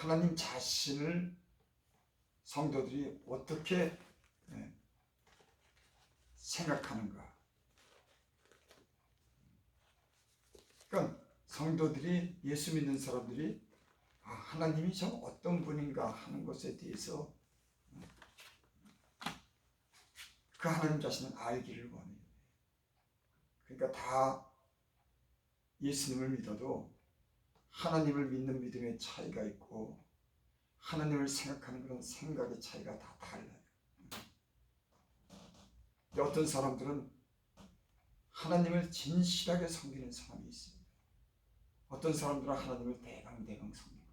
하나님 자신을 성도들이 어떻게 생각하는가. 그러니까 성도들이, 예수 믿는 사람들이 하나님이 참 어떤 분인가 하는 것에 대해서 그 하나님 자신을 알기를 원해요. 그러니까 다 예수님을 믿어도 하나님을 믿는 믿음의 차이가 있고 하나님을 생각하는 그런 생각의 차이가 다 달라요. 어떤 사람들은 하나님을 진실하게 섬기는 사람이 있습니다. 어떤 사람들은 하나님을 대강대강 섬기고,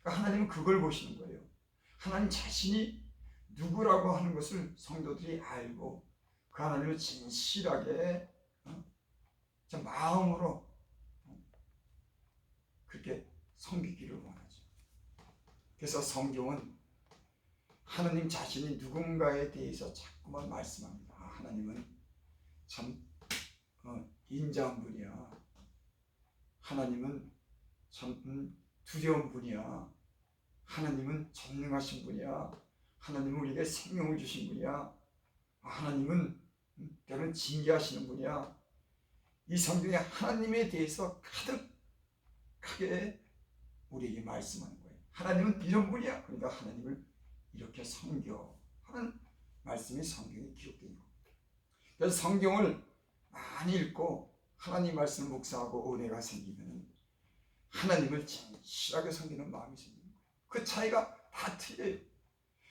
그러니까 하나님은 그걸 보시는 거예요. 하나님 자신이 누구라고 하는 것을 성도들이 알고 그 하나님을 진실하게 마음으로 그렇게 섬기기를 원하죠. 그래서 성경은 하나님 자신이 누군가에 대해서 자꾸만 말씀합니다. 하나님은 참 인자한 분이야. 하나님은 참 두려운 분이야. 하나님은 전능하신 분이야. 하나님은 우리에게 생명을 주신 분이야. 하나님은 때로는 징계하시는 분이야. 이 성경에 하나님에 대해서 가득하게 우리에게 말씀하는 거예요. 하나님은 이런 분이야. 그러니까 하나님을 이렇게 섬겨 하는 말씀이 성경에 기록되어 있는 겁니다. 그래서 성경을 많이 읽고 하나님 말씀을 묵상하고 은혜가 생기면 하나님을 진실하게 섬기는 마음이 생기는 거예요. 그 차이가 다 틀려요.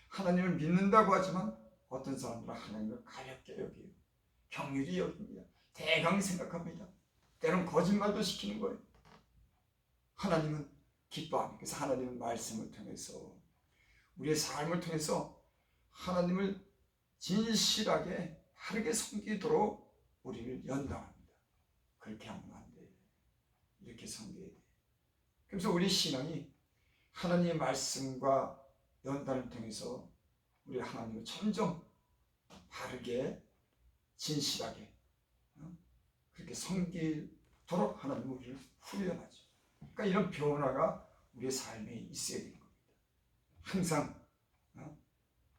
하나님을 믿는다고 하지만 어떤 사람들은 하나님을 가볍게 여겨요. 경휼히 여깁니다. 대강 생각합니다. 때로는 거짓말도 시키는 거예요. 하나님은 기뻐합니다. 그래서 하나님은 말씀을 통해서 우리의 삶을 통해서 하나님을 진실하게 바르게 섬기도록 우리를 연단합니다. 그렇게 하면 안 돼. 이렇게 섬겨야 돼. 그래서 우리 신앙이 하나님의 말씀과 연단을 통해서 우리 하나님을 점점 바르게 진실하게 그렇게 섬기도록 하나님 우리를 훈련하죠. 그러니까 이런 변화가 우리의 삶에 있어야 되는 겁니다. 항상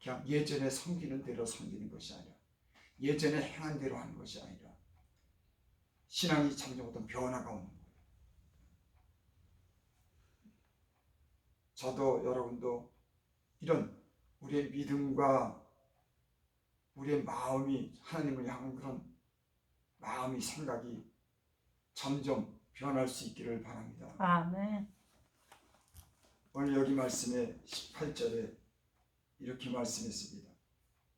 그냥 예전에 섬기는 대로 섬기는 것이 아니라 예전에 행한 대로 하는 것이 아니라 신앙이 점점 어떤 변화가 오는 거예요. 저도 여러분도 이런 우리의 믿음과 우리의 마음이 하나님을 향한 그런 마음이 생각이 점점 변할 수 있기를 바랍니다. 아멘. 오늘 여기 말씀에 18절에 이렇게 말씀했습니다.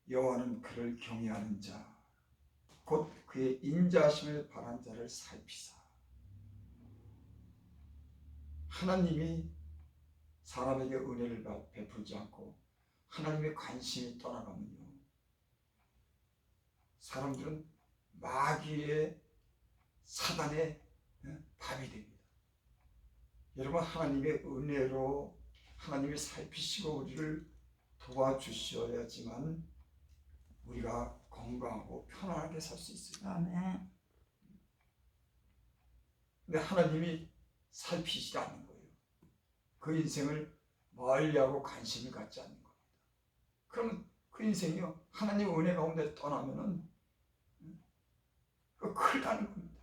여호와는 그를 경외하는 자 곧 그의 인자하심을 바란 자를 살피사. 하나님이 사람에게 은혜를 베풀지 않고 하나님의 관심이 떠나가면요, 사람들은 마귀의 사단의 밥이 됩니다. 여러분, 하나님의 은혜로 하나님이 살피시고 우리를 도와주셔야지만 우리가 건강하고 편안하게 살 수 있어요. 아멘. 근데 하나님이 살피시지 않는 거예요. 그 인생을 멀리하고 관심을 갖지 않는 겁니다. 그러면 그 인생이요, 하나님 은혜 가운데 떠나면은 큰일 나는 겁니다.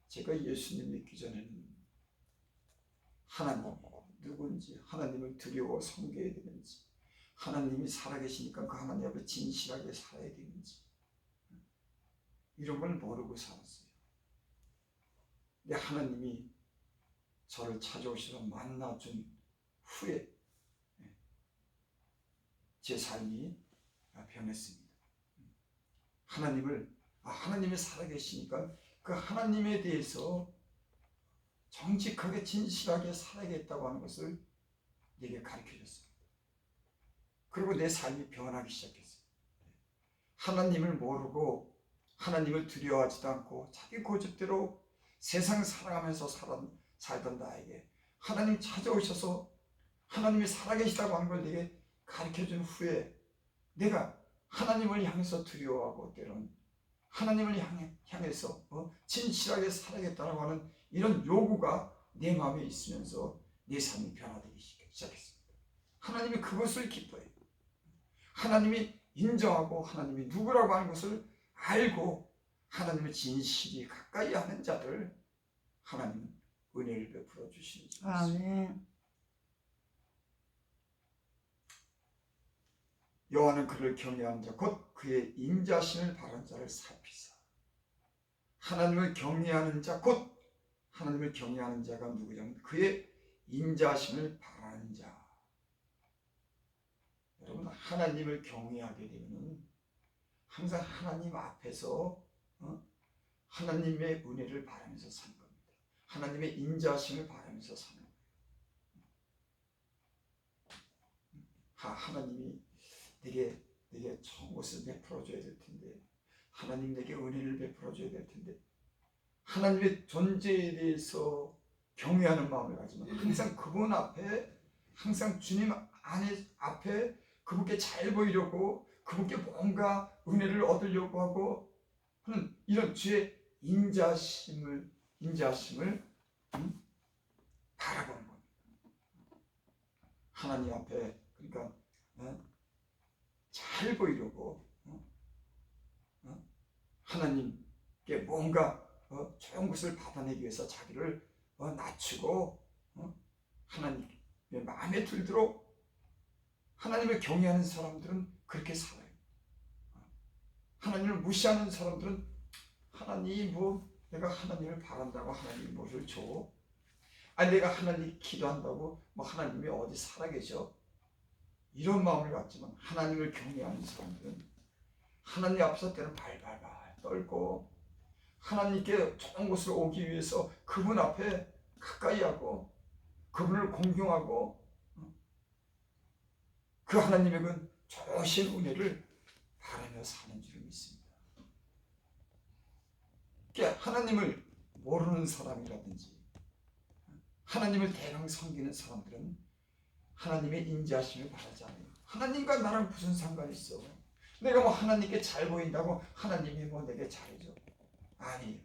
제가 예수님 믿기 전에는 하나님이 누군지, 하나님을 두려워 섬겨야 되는지, 하나님이 살아계시니까 그 하나님 앞에 진실하게 살아야 되는지, 이런 걸 모르고 살았어요. 근데 하나님이 저를 찾아오셔서 만나준 후에 제 삶이 변했습니다. 하나님이 살아계시니까 그 하나님에 대해서 정직하게 진실하게 살아야겠다고 하는 것을 내게 가르쳐줬습니다. 그리고 내 삶이 변하기 시작했어요. 하나님을 모르고 하나님을 두려워하지도 않고 자기 고집대로 세상 살아가면서 살던 나에게 하나님 찾아오셔서 하나님이 살아계시다고 하는 걸 내게 가르쳐준 후에 내가 하나님을 향해서 두려워하고 때로는 하나님을 향해서 진실하게 살아야겠다고 하는 이런 요구가 내 마음에 있으면서 내 삶이 변화되기 시작했습니다. 하나님이 그것을 기뻐해요. 하나님이 인정하고 하나님이 누구라고 하는 것을 알고 하나님을 진실이 가까이 하는 자들 하나님은 은혜를 베풀어 주시는 줄 믿습니다. 아멘. 여호와는 그를 경외하는 자 곧 그의 인자심을 바라는 자를 살피사. 하나님을 경외하는 자 곧 하나님을 경외하는 자가 누구냐면 그의 인자심을 바라는 자. 여러분 하나님을 경외하게 되면 항상 하나님 앞에서 하나님의 은혜를 바라면서 사는 겁니다. 하나님의 인자심을 바라면서 사는 거예요. 하나님이 내게 좋은 것을 베풀어 줘야 될 텐데, 하나님 내게 은혜를 베풀어 줘야 될 텐데, 하나님의 존재에 대해서 경외하는 마음을 가지면 항상 그분 앞에, 항상 주님 앞에 그분께 잘 보이려고, 그분께 뭔가 은혜를 얻으려고 하고 하는 이런 주의 인자심을 바라보는 겁니다. 하나님 앞에 그러니까 잘 보이려고 하나님께 뭔가 좋은 것을 받아내기 위해서 자기를 낮추고 하나님의 마음에 들도록 하나님을 경외하는 사람들은 그렇게 살아요. 하나님을 무시하는 사람들은 하나님 내가 하나님을 바란다고 하나님이 뭐를 줘? 아니 내가 하나님 기도한다고 하나님이 어디 살아계셔? 이런 마음을 갖지만 하나님을 경외하는 사람들은 하나님 앞에서 때는 발발발 떨고 하나님께 좋은 곳으로 오기 위해서 그분 앞에 가까이 하고 그분을 공경하고 그 하나님의 그 좋으신 은혜를 바라며 사는 줄 믿습니다. 하나님을 모르는 사람이라든지 하나님을 대강 섬기는 사람들은 하나님의 인자심을 바라지 않아요. 하나님과 나랑 무슨 상관이 있어? 내가 하나님께 잘 보인다고 하나님이 내게 잘해줘? 아니에요.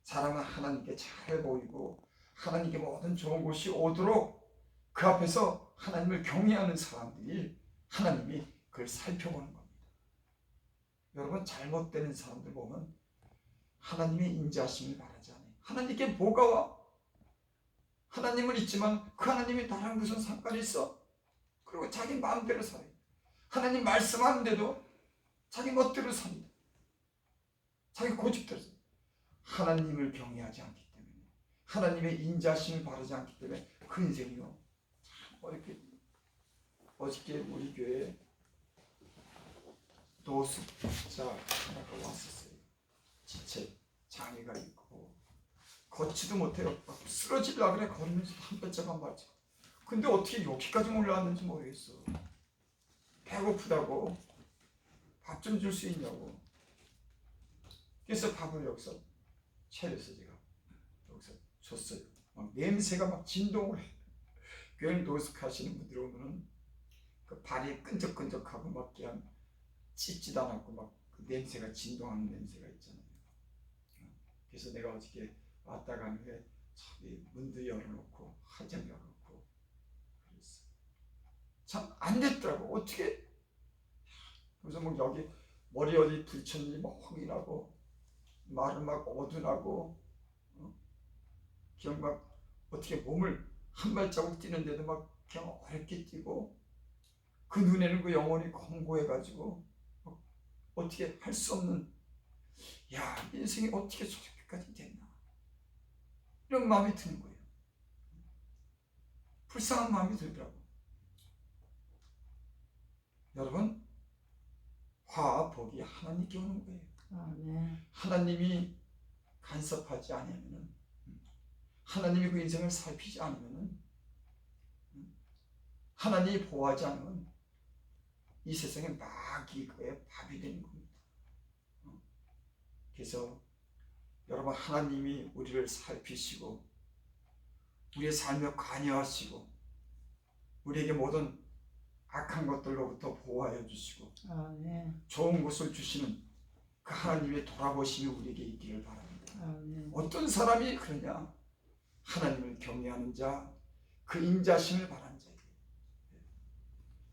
사람은 하나님께 잘 보이고 하나님께 모든 좋은 것이 오도록 그 앞에서 하나님을 경외하는 사람들이 하나님이 그걸 살펴보는 겁니다. 여러분 잘못되는 사람들 보면 하나님의 인자심을 바라지 않아요. 하나님께 뭐가 와? 하나님은 있지만 그 하나님이 나랑 무슨 상관이 있어? 그리고 자기 마음대로 살아요. 하나님 말씀하는데도 자기 멋대로 삽니다. 자기 고집대로 삽니다. 하나님을 경외하지 않기 때문에, 하나님의 인자심을 바라지 않기 때문에 그 인생이요 어저께 우리 교회에 노숙자 하나가 왔었어요. 지체 장애가 있고 걷지도 못해요. 막 쓰러지려고 그래. 걸으면서 한 발짝 한 발짝. 근데 어떻게 여기까지 올라왔는지 모르겠어. 배고프다고 밥 좀 줄 수 있냐고. 그래서 밥을 여기서 차려서 제가 여기서 줬어요. 막 냄새가 막 진동을 해. 교회 노숙하시는 분들 오면은 그 발이 끈적끈적하고 막 그냥 찢지도 않았고 막 그 냄새가 진동하는 냄새가 있잖아요. 그래서 내가 어저께 왔다 간 후에 저기 문도 열어놓고 화장 열어놓고 그랬어. 참 안 됐더라고. 어떻게? 그래서 여기 머리 어디 부딪혔는지 확이 나고 말은 막 어두나고 그냥 막 어떻게 몸을 한 발자국 뛰는데도 막 그냥 어렵게 뛰고 그 눈에는 그 영혼이 공고해가지고 어떻게 할 수 없는 인생이 어떻게 저렇게까지 됐나 이런 마음이 드는 거예요. 불쌍한 마음이 들더라고. 여러분 화와 복이 하나님께 오는 거예요. 아멘. 하나님이 간섭하지 않으면 하나님이 그 인생을 살피지 않으면 하나님이 보호하지 않으면 이 세상에 마귀의 밥이 되는 겁니다. 그래서 여러분 하나님이 우리를 살피시고 우리의 삶에 관여하시고 우리에게 모든 악한 것들로부터 보호하여 주시고 아멘. 좋은 것을 주시는 그 하나님의 돌아보심이 우리에게 있기를 바랍니다. 아멘. 어떤 사람이 그러냐? 하나님을 경외하는 자, 그 인자심을 바라는 자예요.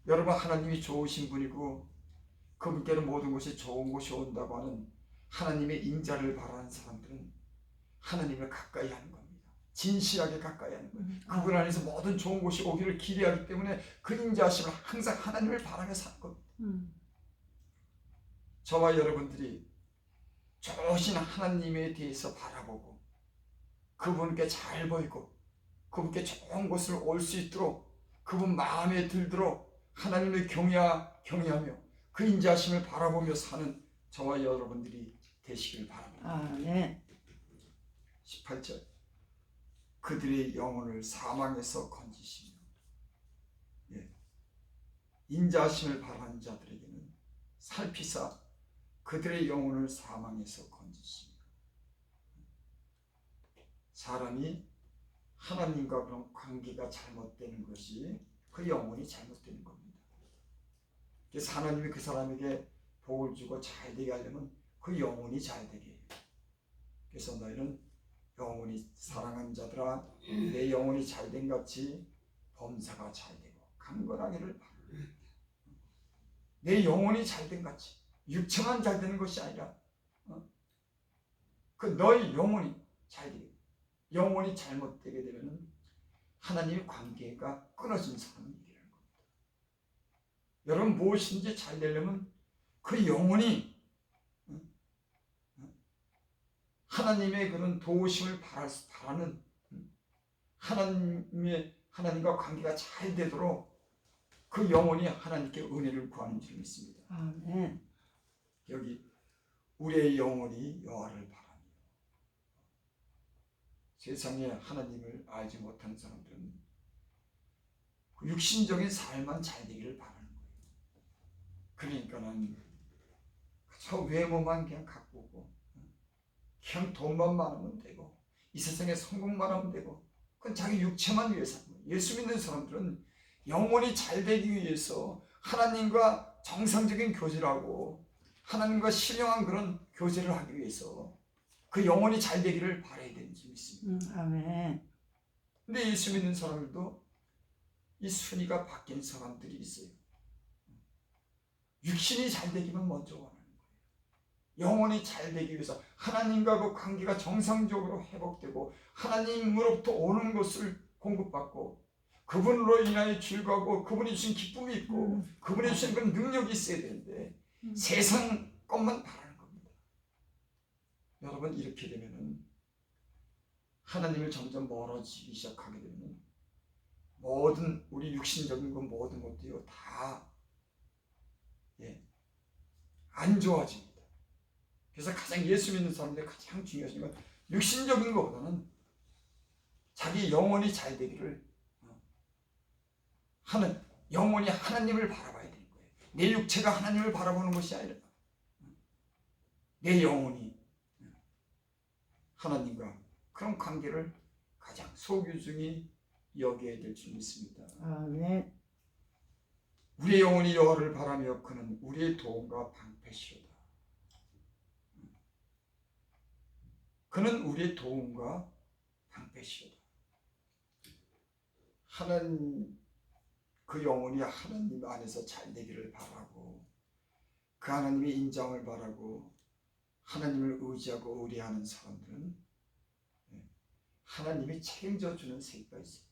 여러분, 하나님이 좋으신 분이고 그분께는 모든 것이 좋은 것이 온다고 하는 하나님의 인자를 바라는 사람들은 하나님을 가까이 하는 겁니다. 진실하게 가까이 하는 거예요. 그분 안에서 모든 좋은 것이 오기를 기대하기 때문에 그 인자심을 항상 하나님을 바라며 사는 겁니다. 저와 여러분들이 좋으신 하나님에 대해서 바라보고 그분께 잘 보이고 그분께 좋은 것을 올 수 있도록 그분 마음에 들도록 하나님을 경외하며 그 인자심을 바라보며 사는 저와 여러분들이 되시길 바랍니다. 네. 18절 그들의 영혼을 사망에서 건지시며, 인자심을 바라는 자들에게는 살피사 그들의 영혼을 사망에서 건지시며. 사람이 하나님과 그런 관계가 잘못되는 것이 그 영혼이 잘못되는 겁니다. 그래서 하나님이 그 사람에게 복을 주고 잘 되게 하려면 그 영혼이 잘 되게 해요. 그래서 너희는 영혼이 사랑하는 자들아, 내 영혼이 잘된 같이 범사가 잘되고 강건하기를 바랍니다. 내 영혼이 잘된 같이, 육체만 잘되는 것이 아니라 그 너희 영혼이 잘되게, 영혼이 잘못되게 되면 하나님의 관계가 끊어진 사람이 얘기하는 겁니다. 여러분, 무엇인지 잘 되려면 그 영혼이 하나님의 그런 도우심을 바라는 하나님과 관계가 잘 되도록 그 영혼이 하나님께 은혜를 구하는 줄 믿습니다. 아멘. 여기 우리의 영혼이 여호와를 바라며. 세상에 하나님을 알지 못하는 사람들은 그 육신적인 삶만 잘 되기를 바라는 거예요. 그러니까는 저 외모만 그냥 가꾸고 그냥 돈만 많으면 되고 이 세상에 성공만 하면 되고 그건 자기 육체만 위해서 하는 거예요. 예수 믿는 사람들은 영혼이 잘 되기 위해서 하나님과 정상적인 교제를 하고 하나님과 신령한 그런 교제를 하기 위해서 그 영혼이 잘 되기를 바라야 되는 줄 믿습니다. 아멘. 근데 예수 믿는 사람들도 이 순위가 바뀐 사람들이 있어요. 육신이 잘 되기만 먼저 원하는 거예요. 영혼이 잘 되기 위해서 하나님과 그 관계가 정상적으로 회복되고 하나님으로부터 오는 것을 공급받고 그분으로 인하여 즐거워하고 그분이 주신 기쁨이 있고 그분이 주신 그런 능력이 있어야 되는데 세상 것만 바라는 겁니다. 여러분, 이렇게 되면은 하나님을 점점 멀어지기 시작하게 되면 모든 우리 육신적인 그 모든 것들이 다 안 좋아집니다. 그래서 가장 예수 믿는 사람들이 가장 중요한 건 육신적인 것보다는 자기 영혼이 잘 되기를 하는, 영혼이 하나님을 바라봐야 되는 거예요. 내 육체가 하나님을 바라보는 것이 아니라 내 영혼이 하나님과 그런 관계를 가장 소규중히 여겨야 될 줄 믿습니다. 아멘. 우리의 영혼이 여호와를 바라며 그는 우리의 도움과 방패시로다. 그는 우리의 도움과 방패시로다. 하나님, 그 영혼이 하나님 안에서 잘 되기를 바라고 그 하나님의 인정을 바라고 하나님을 의지하고 의뢰하는 사람들은 하나님이 책임져 주는 세계가 있습니다.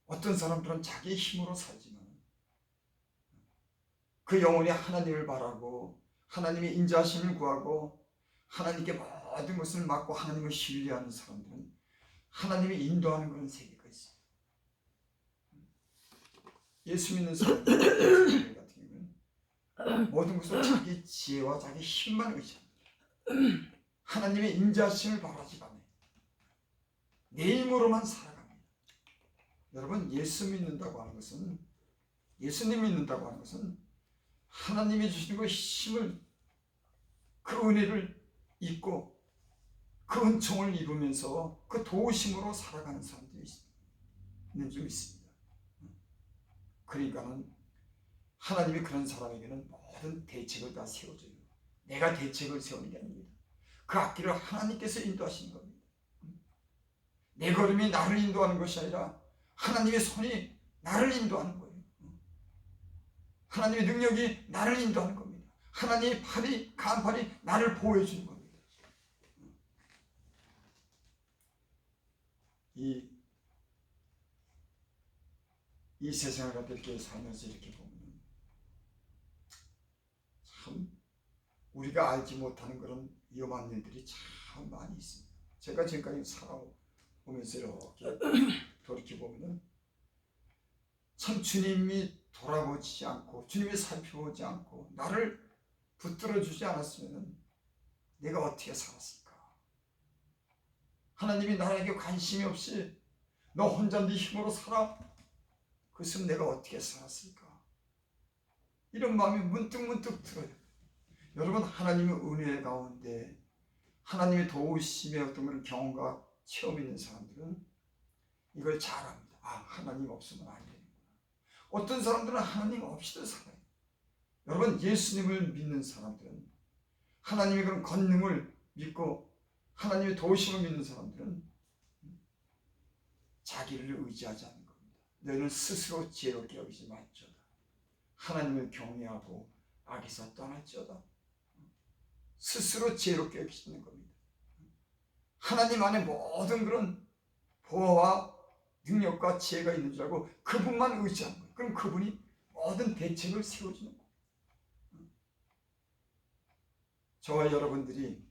어떤 사람들은 자기 힘으로 살지만 그 영혼이 하나님을 바라고 하나님의 인자하심을 구하고 하나님께 모든 것을 맡고 하나님을 신뢰하는 사람들은 하나님이 인도하는 그런 세계가 있어요. 예수 믿는 사람들 같은 경우는 모든 것을 자기 지혜와 자기 힘만 의지합니다. 하나님의 인자하심을 바라지 않아요. 내 힘으로만 살아갑니다. 여러분, 예수 믿는다고 하는 것은, 예수님 믿는다고 하는 것은 하나님이 주시는 그 힘을, 그 은혜를 입고 그 은총을 입으면서 그 도우심으로 살아가는 사람들이 있는 줄 믿습니다. 그러니까는 하나님이 그런 사람에게는 모든 대책을 다 세워줘요. 내가 대책을 세우는 게 아닙니다. 그 앞길을 하나님께서 인도하시는 겁니다. 내 걸음이 나를 인도하는 것이 아니라 하나님의 손이 나를 인도하는 거예요. 하나님의 능력이 나를 인도하는 겁니다. 하나님의 팔이, 간팔이 나를 보호해 주는 겁니다. 이 세상을 이렇게 살면서 이렇게 보면 참 우리가 알지 못하는 그런 위험한 일들이 참 많이 있습니다. 제가 지금까지 살아오면서 이렇게 돌이켜보면 참 주님이 돌아보지 않고 주님이 살펴보지 않고 나를 붙들어주지 않았으면 내가 어떻게 살았을까? 하나님이 나에게 관심이 없이 너 혼자 네 힘으로 살아? 그랬으면 내가 어떻게 살았을까? 이런 마음이 문득문득 들어요. 여러분, 하나님의 은혜 가운데 하나님의 도우심의 어떤 그런 경험과 체험이 있는 사람들은 이걸 잘 압니다. 아, 하나님 없으면 안 되는구나. 어떤 사람들은 하나님 없이도 살아요. 여러분, 예수님을 믿는 사람들은, 하나님의 그런 권능을 믿고 하나님의 도우심을 믿는 사람들은 자기를 의지하지 않는 겁니다. 너희는 스스로 지혜롭게 여기지 말지어다. 하나님을 경외하고 악에서 떠날지어다. 스스로 지혜롭게 여기시는 겁니다. 하나님 안에 모든 그런 보호와 능력과 지혜가 있는 줄 알고 그분만 의지하는 거예요. 그럼 그분이 모든 대책을 세워주는 거예요. 저와 여러분들이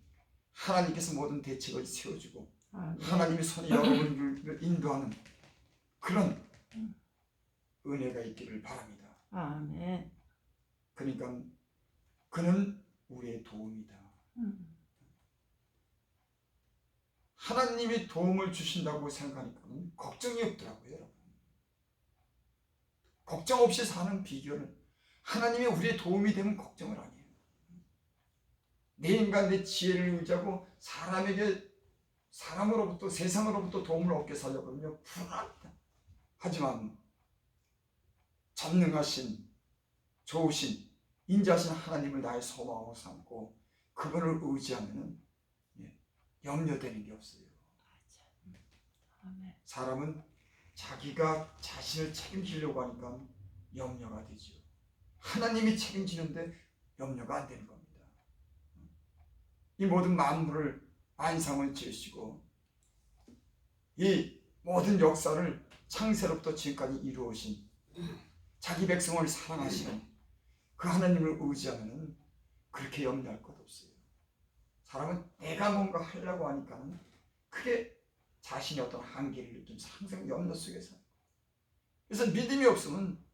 하나님께서 모든 대책을 세워주고 하나님의 손이 여러분들을 인도하는 그런 은혜가 있기를 바랍니다. 아멘. 그러니까 그는 우리의 도움이다. 하나님이 도움을 주신다고 생각하니까 걱정이 없더라고요, 여러분. 걱정 없이 사는 비결은 하나님이 우리의 도움이 되면 걱정을 안 해요. 내 인간, 내 지혜를 의지하고 사람으로부터, 세상으로부터 도움을 얻게 살려고 하면 불안합니다. 하지만 전능하신, 좋으신, 인자하신 하나님을 나의 소망으로 삼고 그분을 의지하면 염려되는 게 없어요. 사람은 자기가 자신을 책임지려고 하니까 염려가 되죠. 하나님이 책임지는데 염려가 안 되는 겁니다. 이 모든 만물을 안상을 지으시고 이 모든 역사를 창세로부터 지금까지 이루어오신 자기 백성을 사랑하시는 그 하나님을 의지하면 그렇게 염려할 것 없어요. 사람은 내가 뭔가 하려고 하니까는 크게 자신의 어떤 한계를 느끼면서 항상 염려 속에 살아요. 그래서 믿음이 없으면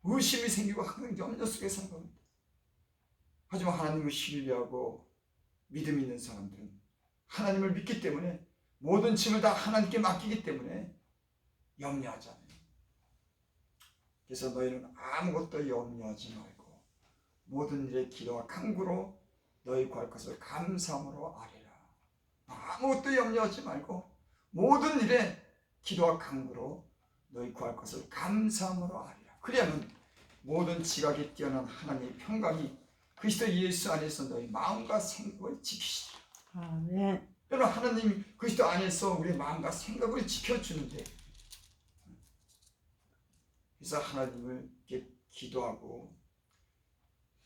의심이 생기고 항상 염려 속에 사는 겁니다. 하지만 하나님을 신뢰하고 믿음 있는 사람들은 하나님을 믿기 때문에 모든 짐을 다 하나님께 맡기기 때문에 염려하지 않아요. 그래서 너희는 아무것도 염려하지 말고 모든 일에 기도와 간구로 너희 구할 것을 감사함으로 아뢰라. 아무것도 염려하지 말고 모든 일에 기도와 간구로 너희 구할 것을 감사함으로 아뢰라. 그리하면 모든 지각에 뛰어난 하나님의 평강이 그리스도 예수 안에서 너희 마음과 생각을 지키시리라. 아멘. 여러분, 하나님 그리스도 안에서 우리의 마음과 생각을 지켜주는데, 그래서 하나님을 이렇게 기도하고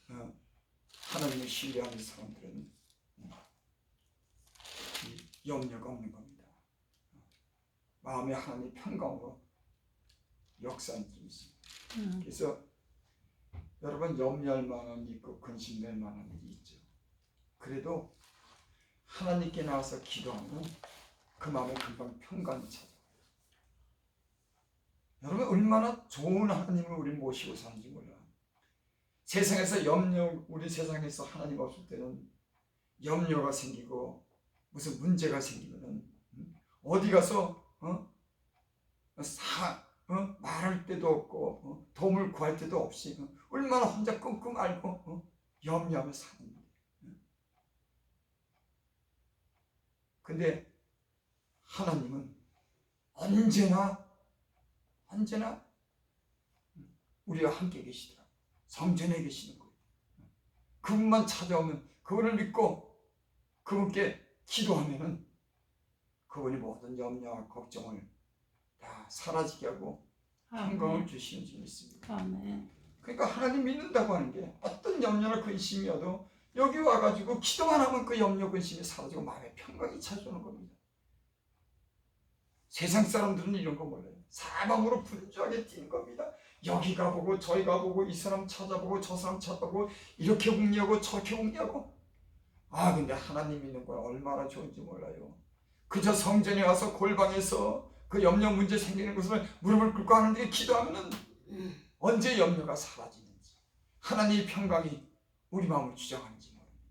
하나님을 신뢰하는 사람들은 염려가 없는 겁니다. 마음에 하나님의 평강으로 역사하는 힘이 있습니다. 그래서 여러분, 염려할 만한 일이 있고 근심될 만한 일이 있죠. 그래도 하나님께 나와서 기도하면 그 마음에 금방 평강이 찾아와요. 여러분, 얼마나 좋은 하나님을 우리 모시고 사는지 몰라요. 세상에서 우리 세상에서 하나님 없을 때는 염려가 생기고 무슨 문제가 생기면은 어디 가서 말할 데도 없고 도움을 구할 데도 없이 얼마나 혼자 끙끙 앓고 염려하며 사는 거예요. 근데 하나님은 언제나 우리와 함께 계시더라. 성전에 계시는 거예요. 그분만 찾아오면 그분을 믿고 그분께 기도하면은 그분이 모든 염려와 걱정을 다 사라지게 하고 평강을 아멘. 주시는 줄 믿습니다. 아멘. 그러니까 하나님 믿는다고 하는 게 어떤 염려나 근심이어도 여기 와가지고 기도만 하면 그 염려 근심이 사라지고 마음의 평강이 찾아오는 겁니다. 세상 사람들은 이런 거 몰라요. 사방으로 분주하게 뛰는 겁니다. 여기 가보고 저기 가보고 이 사람 찾아보고 저 사람 찾아보고 이렇게 웅냐고 저렇게 웅냐고. 근데 하나님 믿는 건 얼마나 좋은지 몰라요. 그저 성전에 와서 골방에서 그 염려 문제 생기는 것을 무릎을 꿇고 하나님께 기도하면은 언제 염려가 사라지는지, 하나님의 평강이 우리 마음을 주장하는지 모릅니다.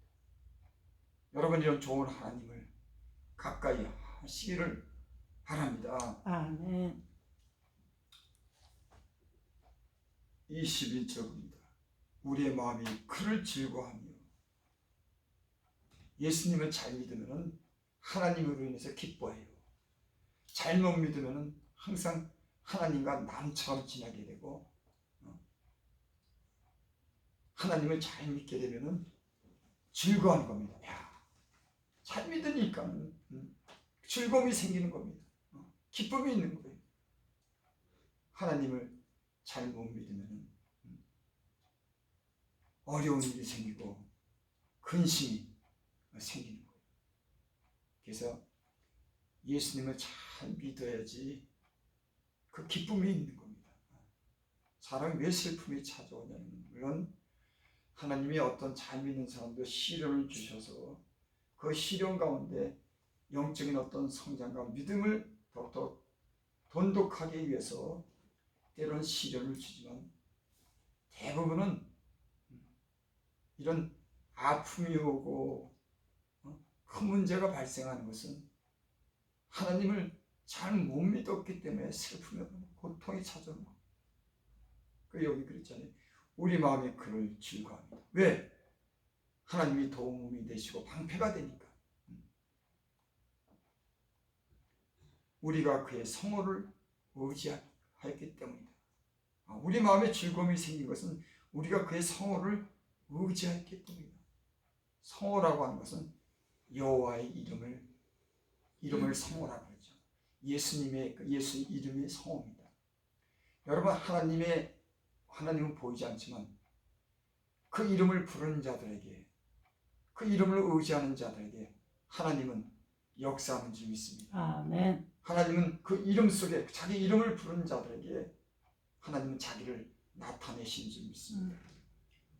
여러분, 이런 좋은 하나님을 가까이 하시기를 바랍니다. 아멘. 21절입니다. 우리의 마음이 그를 즐거워하며. 예수님을 잘 믿으면 하나님으로 인해서 기뻐해요. 잘못 믿으면 항상 하나님과 남처럼 지내게 되고, 하나님을 잘 믿게 되면 즐거워하는 겁니다. 잘 믿으니까 즐거움이 생기는 겁니다. 기쁨이 있는 거예요. 하나님을 잘 못 믿으면 어려운 일이 생기고 근심이 생기는 거예요. 그래서 예수님을 잘 믿어야지 그 기쁨이 있는 겁니다. 사람이 왜 슬픔이 찾아오냐면, 물론 하나님이 어떤 잘 믿는 사람도 시련을 주셔서 그 시련 가운데 영적인 어떤 성장과 믿음을 더욱더 돈독하게 위해서 때로는 시련을 주지만, 대부분은 이런 아픔이 오고 큰 문제가 발생하는 것은 하나님을 잘 못 믿었기 때문에 슬픔이 오고 고통이 찾아오는 겁니다. 여기 그랬잖아요. 우리 마음이 그를 즐거워합니다. 왜? 하나님이 도움이 되시고 방패가 되니까. 우리가 그의 성호를 의지하였기 때문이다. 우리 마음에 즐거움이 생긴 것은 우리가 그의 성호를 의지하였기 때문이다. 성호라고 하는 것은 여호와의 이름을 성호라고 하죠. 예수님의 예수 이름이 성호입니다. 여러분, 하나님은 보이지 않지만 그 이름을 부르는 자들에게, 그 이름을 의지하는 자들에게 하나님은 역사하는 줄 믿습니다. 아멘. 하나님은 그 이름 속에 자기 이름을 부르는 자들에게 하나님은 자기를 나타내시는 줄 믿습니다.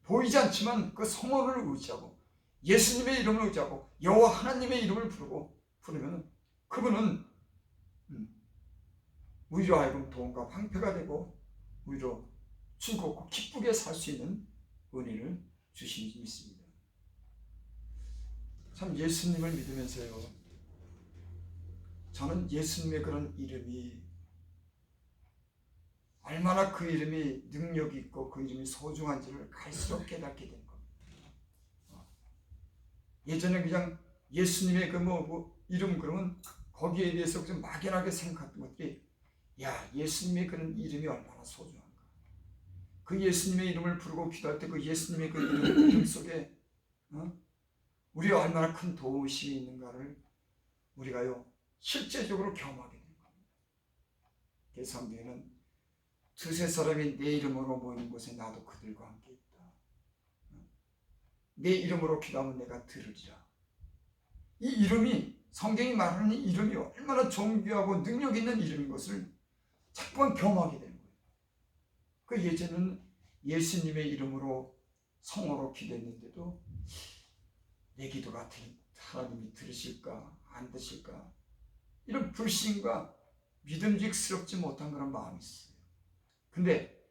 보이지 않지만 그 성호를 의지하고 예수님의 이름을 의지하고 여호와 하나님의 이름을 부르면 그분은 우리로 하여금 도움과 방패가 되고 우리로 즐겁고 기쁘게 살 수 있는 은혜를 주시는 줄 믿습니다. 참, 예수님을 믿으면서요, 저는 예수님의 그런 이름이 얼마나 그 이름이 능력이 있고 그 이름이 소중한지를 갈수록 깨닫게 된 겁니다. 예전에 그냥 예수님의 이름 그러면 거기에 대해서 좀 막연하게 생각했던 것들이, 예수님의 그런 이름이 얼마나 소중한가. 그 예수님의 이름을 부르고 기도할 때 그 예수님의 그 이름 속에 우리가 얼마나 큰 도우심이 있는가를 우리가요 실제적으로 경험하게 된 겁니다. 그래서 성경에는 두세 사람이 내 이름으로 모이는 곳에 나도 그들과 함께 있다. 내 이름으로 기도하면 내가 들으리라. 이 이름이, 성경이 말하는 이 이름이 얼마나 존귀하고 능력 있는 이름인 것을 자꾸만 경험하게 되는 거예요. 그 예전에는 예수님의 이름으로 성호로 기도했는데도 내 기도가 하나님이 들으실까 안 들으실까, 이런 불신과 믿음직스럽지 못한 그런 마음이 있어요. 근데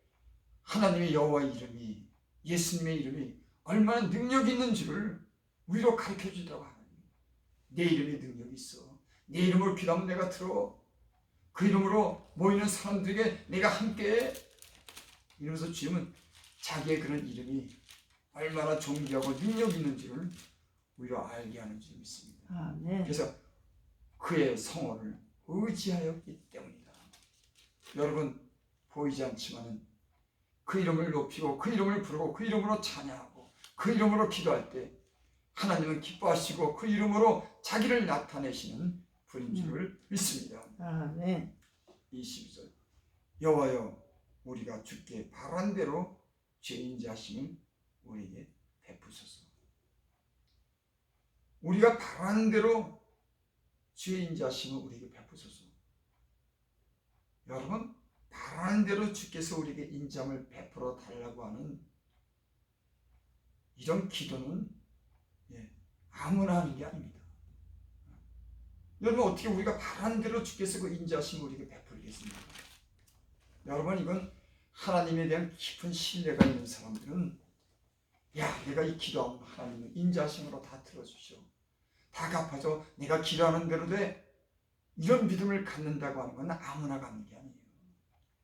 하나님의 여호와의 이름이, 예수님의 이름이 얼마나 능력 있는 줄을 우리로 가르쳐 주더라고. 하나님, 내 이름에 능력이 있어. 내 이름으로 기도하면 내가 들어. 그 이름으로 모이는 사람들에게 내가 함께해. 이러면서 주님은 자기의 그런 이름이 얼마나 존귀하고 능력 있는 줄을 우리로 알게 하는 줄 믿습니다. 아멘. 그래서 그의 성호를 의지하였기 때문이다. 여러분, 보이지 않지만은 그 이름을 높이고 그 이름을 부르고 그 이름으로 찬양하고 그 이름으로 기도할 때 하나님은 기뻐하시고 그 이름으로 자기를 나타내시는 분인 줄을 믿습니다. 아멘. 22절 여호와여 우리가 주께 바란 대로 죄인자심을 우리에게 베푸소서. 우리가 바라는 대로 죄인자심을 우리에게 베푸소서. 여러분, 바라는 대로 주께서 우리에게 인자함을 베풀어 달라고 하는 이런 기도는 아무나 하는 게 아닙니다. 여러분, 어떻게 우리가 바라는 대로 주께서 그 인자하심을 우리에게 베풀겠습니까? 여러분, 이건 하나님에 대한 깊은 신뢰가 있는 사람들은 내가 이 기도하면 하나님은 인자하심으로 다 들어주시오, 다 갚아줘, 내가 기도하는 대로 돼, 이런 믿음을 갖는다고 하는 건 아무나 갖는 게 아니에요.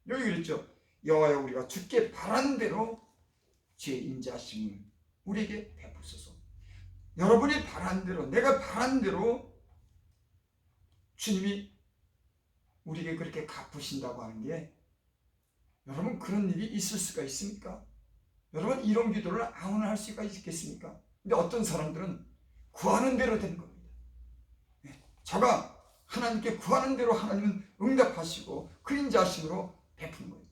여기 그랬죠. 여호와여 우리가 주께 바라는 대로 주의 인자하심을 우리에게 베푸소서. 여러분이 바라는 대로, 내가 바라는 대로 주님이 우리에게 그렇게 갚으신다고 하는 게, 여러분, 그런 일이 있을 수가 있습니까? 여러분, 이런 기도를 아무나 할 수가 있겠습니까? 근데 어떤 사람들은 구하는 대로 된 겁니다. 저가 하나님께 구하는 대로 하나님은 응답하시고 그 인자하심으로 베푸는 거예요.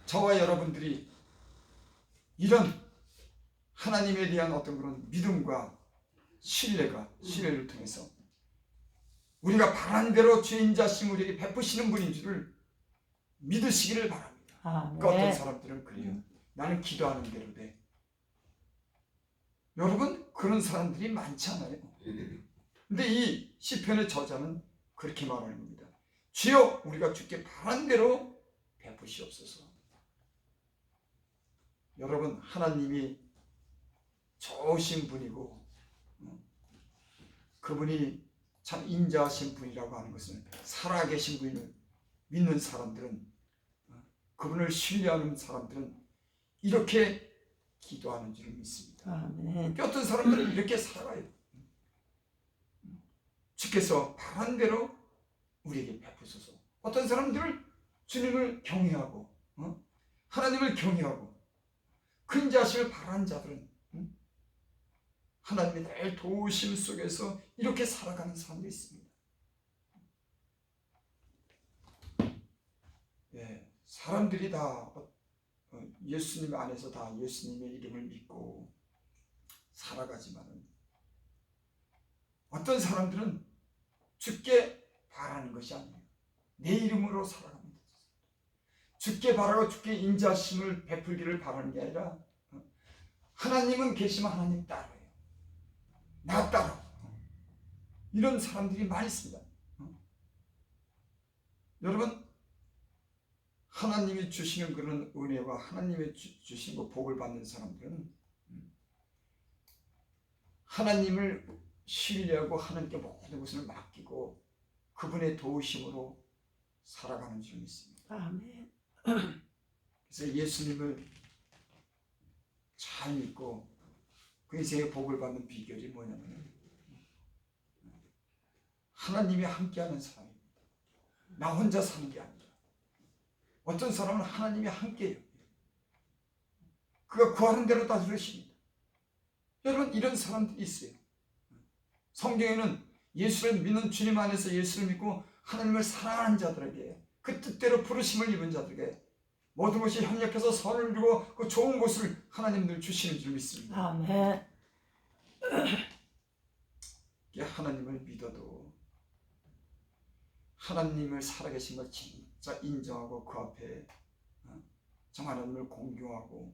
저와 여러분들이 이런 하나님에 대한 어떤 그런 믿음과 신뢰를 통해서 우리가 바라는 대로 주의 인자하심 우리에게 베푸시는 분인 줄을 믿으시기를 바랍니다. 그러니까 어떤 사람들은 그래요. 나는 기도하는 대로 돼. 여러분, 그런 사람들이 많지 않아요. 근데 이 시편의 저자는 그렇게 말하는 겁니다. 주여 우리가 주께 바란 대로 베푸시옵소서. 여러분, 하나님이 좋으신 분이고 그분이 참 인자하신 분이라고 하는 것은, 살아계신 분을 믿는 사람들은, 그분을 신뢰하는 사람들은 이렇게 기도하는 줄을 믿습니다. 아멘. 어떤 사람들은 이렇게 살아가요. 주께서 바란 대로 우리에게 베푸소서. 어떤 사람들은 주님을 경외하고 하나님을 경외하고 그 인자하심을 바라는 자들은 하나님의 늘 도우심 속에서 이렇게 살아가는 사람도 있습니다. 사람들이 다 예수님 안에서 다 예수님의 이름을 믿고 살아가지만은 어떤 사람들은 주께 바라는 것이 아니에요. 내 이름으로 살아갑니다. 주께 바라고 주께 인자심을 베풀기를 바라는 게 아니라 하나님은 계시면 하나님 따라요. 나 따라. 이런 사람들이 많이 있습니다. 여러분, 하나님이 주시는 그런 은혜와 하나님이 주신 그 복을 받는 사람들은 하나님을 신뢰하고 하나님께 모든 것을 맡기고 그분의 도우심으로 살아가는 줄 믿습니다. 아멘. 그래서 예수님을 잘 믿고 그 인생의 복을 받는 비결이 뭐냐면 하나님이 함께하는 사람입니다. 나 혼자 사는 게 아니라 어떤 사람은 하나님이 함께해요. 그가 구하는 대로 다 들으십니다. 여러분, 이런 사람들이 있어요. 성경에는 예수를 믿는 주님 안에서 예수를 믿고 하나님을 사랑하는 자들에게, 그 뜻대로 부르심을 입은 자들에게 모든 것이 협력해서 선을 이루고 그 좋은 곳을 하나님들 주시는 줄 믿습니다. 아멘. 하나님을 믿어도 하나님을 살아계신 걸 진짜 인정하고 그 앞에 정말 하나님을 공경하고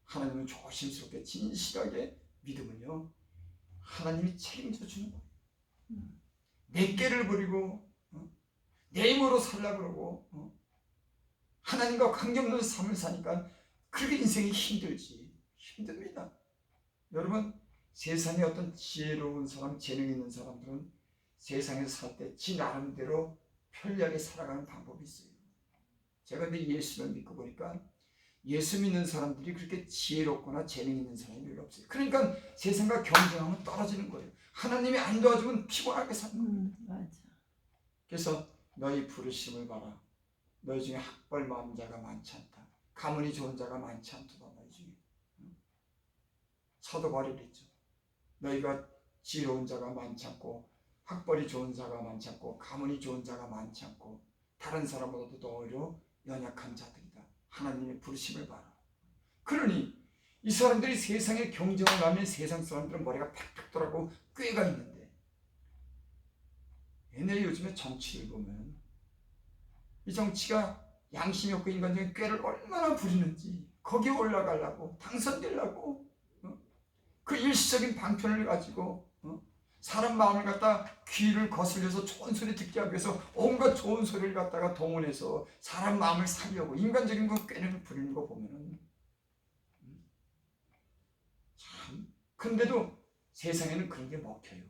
하나님을 조심스럽게 진실하게 믿으면요, 하나님이 책임져 주는 거예요. 내 꾀를 부리고 내 힘으로 살려고 그러고 하나님과 관계없는 삶을 사니까 그렇게 인생이 힘듭니다. 여러분, 세상에 어떤 지혜로운 사람, 재능 있는 사람들은 세상에서 살 때 지 나름대로 편리하게 살아가는 방법이 있어요. 제가 근데 예수를 믿고 보니까 예수 믿는 사람들이 그렇게 지혜롭거나 재능 있는 사람이 별로 없어요. 그러니까 세상과 경쟁하면 떨어지는 거예요. 하나님이 안 도와주면 피곤하게 사는 거예요. 맞아. 그래서 너희 부르심을 봐라. 너희 중에 학벌 많은 자가 많지 않다. 가문이 좋은 자가 많지 않도다. 너희 중에. 사도 바울이 그랬죠. 너희가 지혜로운 자가 많지 않고 학벌이 좋은 자가 많지 않고 가문이 좋은 자가 많지 않고 다른 사람보다도 더 오히려 연약한 자들이다. 하나님의 부르심을 봐라. 그러니 이 사람들이 세상에 경쟁을 하면 세상 사람들은 머리가 팍팍 돌아가고 꾀가 있는데 옛날에 요즘에 정치를 보면 이 정치가 양심이 없고 인간적인 꾀를 얼마나 부리는지 거기에 올라가려고 당선되려고 그 일시적인 방편을 가지고 사람 마음을 갖다 귀를 거슬려서 좋은 소리 듣게 하기 위해서 온갖 좋은 소리를 갖다가 동원해서 사람 마음을 살려고 인간적인 그 꾀를 부리는 거 보면은 참 근데도 세상에는 그런 게 먹혀요.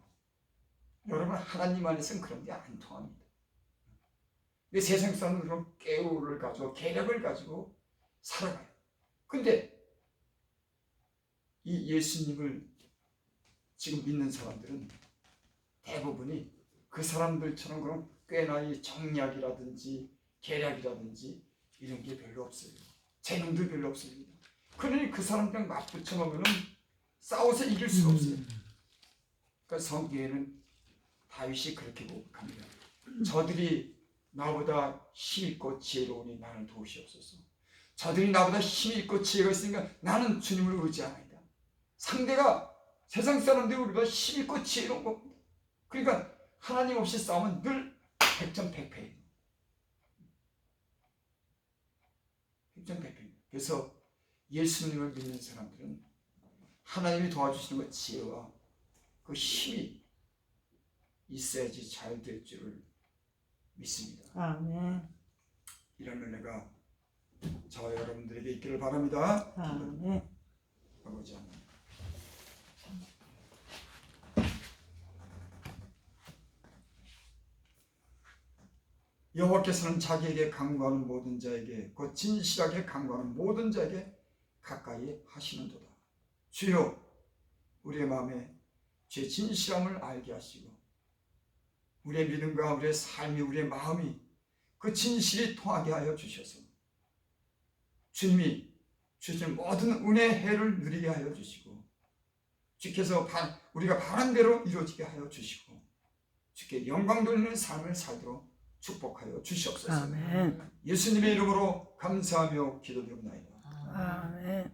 여러분 하나님 안에서는 그런 게 안 통합니다. 근데 세상 사람은 그런 깨우를 가지고 계략을 가지고 살아가요. 근데 이 예수님을 지금 믿는 사람들은 대부분이 그 사람들처럼 그런 꽤나 이 정략이라든지 계략이라든지 이런 게 별로 없어요. 재능도 별로 없습니다. 그러니 그 사람들랑 맞붙여 놓으면 싸워서 이길 수가 없어요. 그러니까 성경에는 다윗이 그렇게 고백합니다. 저들이 나보다 힘있고 지혜로우니 나를 도우시옵소서. 저들이 나보다 힘있고 지혜가 있으니까 나는 주님을 의지하나이다. 상대가 세상 사람들이 우리보다 힘있고 지혜로운 겁니다. 그러니까 하나님 없이 싸우면 늘 100점100패예요. 100점100패입니다. 그래서 예수님을 믿는 사람들은 하나님이 도와주시는 그 지혜와 그 힘이 있어야지 잘 될 줄을 믿습니다. 아멘. 이런 은혜가 저와 여러분들에게 있기를 바랍니다. 아멘. 아버지 하나님, 여호와께서는 자기에게 간구하는 모든 자에게 곧 진실하게 간구하는 모든 자에게 가까이 하시는도다. 주여, 우리의 마음에 죄 진실함을 알게 하시고 우리의 믿음과 우리의 삶이 우리의 마음이 그 진실이 통하게 하여 주셔서 주님이 주신 모든 은혜의 해를 누리게 하여 주시고 주께서 우리가 바란 대로 이루어지게 하여 주시고 주께 영광 돌리는 삶을 살도록 축복하여 주시옵소서. 아멘. 예수님의 이름으로 감사하며 기도드립니다. 아멘.